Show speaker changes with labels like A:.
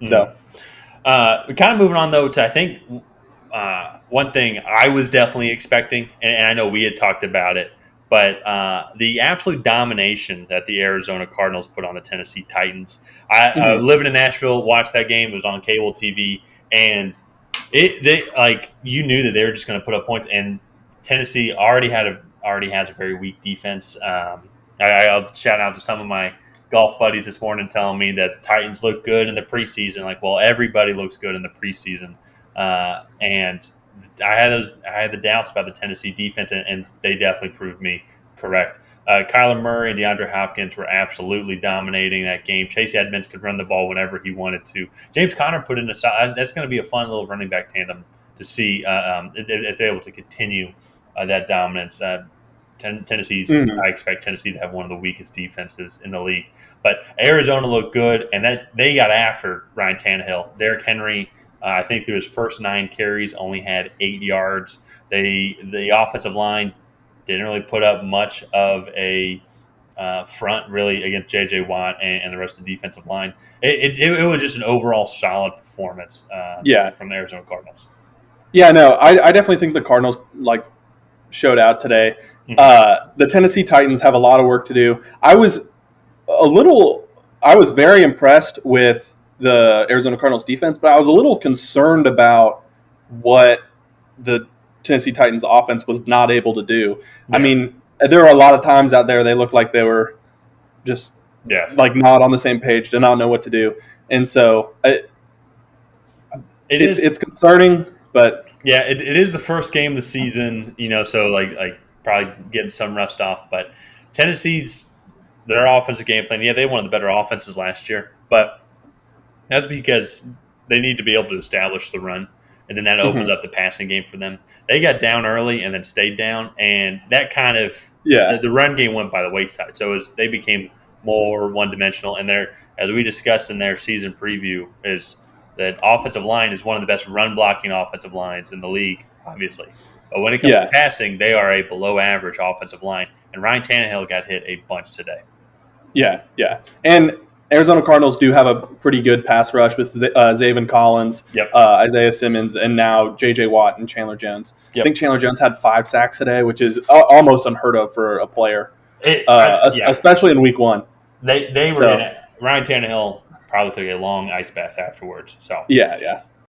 A: So,
B: Kind of moving on though to I think one thing I was definitely expecting, and I know we had talked about it, but the absolute domination that the Arizona Cardinals put on the Tennessee Titans.
A: mhm.
B: Living in Nashville, watched that game. It was on cable TV, and they like you knew that they were just going to put up points. And Tennessee already has a very weak defense. I'll shout out to some of my golf buddies this morning telling me that Titans look good in the preseason. Like, well, everybody looks good in the preseason, and I had the doubts about the Tennessee defense, and they definitely proved me correct. Kyler Murray and DeAndre Hopkins were absolutely dominating that game. Chase Edmonds could run the ball whenever he wanted to. James Conner put in that's going to be a fun little running back tandem to see if they're able to continue that dominance. Tennessee's
A: Mhm.
B: I expect Tennessee to have one of the weakest defenses in the league, but Arizona looked good, and that they got after Ryan Tannehill. Derrick Henry, I think through his first 9 carries, only had 8 yards. The offensive line didn't really put up much of a front really against J.J. Watt and the rest of the defensive line. It was just an overall solid performance
A: Yeah.
B: from the Arizona Cardinals.
A: Yeah, no, I definitely think the Cardinals showed out today.
B: Mm-hmm.
A: The Tennessee Titans have a lot of work to do. I was very impressed with the Arizona Cardinals defense, but I was a little concerned about what the Tennessee Titans offense was not able to do. I
B: Yeah,
A: mean, there were a lot of times out there they looked like they were just
B: yeah.
A: not on the same page, did not know what to do, and so
B: It is.
A: it's concerning, but
B: Yeah, it is the first game of the season, so like probably getting some rust off. But Tennessee's their offensive game plan, yeah, they one of the better offenses last year, but that's because they need to be able to establish the run, and then that opens
A: mhm.
B: up the passing game for them. They got down early and then stayed down, and that kind of
A: Yeah,
B: the run game went by the wayside. So as they became more one dimensional, and they're as we discussed in their season preview, is that offensive line is one of the best run blocking offensive lines in the league, obviously. But when it comes to
A: yeah.
B: passing, they are a below average offensive line, and Ryan Tannehill got hit a bunch today.
A: Yeah, yeah. And Arizona Cardinals do have a pretty good pass rush with Zaven Collins,
B: Yep,
A: Isaiah Simmons, and now J.J. Watt and Chandler Jones. I
B: yep.
A: think Chandler Jones had 5 sacks today, which is almost unheard of for a player,
B: Yeah,
A: especially in week one.
B: they were in
A: So,
B: it. Ryan Tannehill probably took a long ice bath afterwards. So
A: yeah, yeah.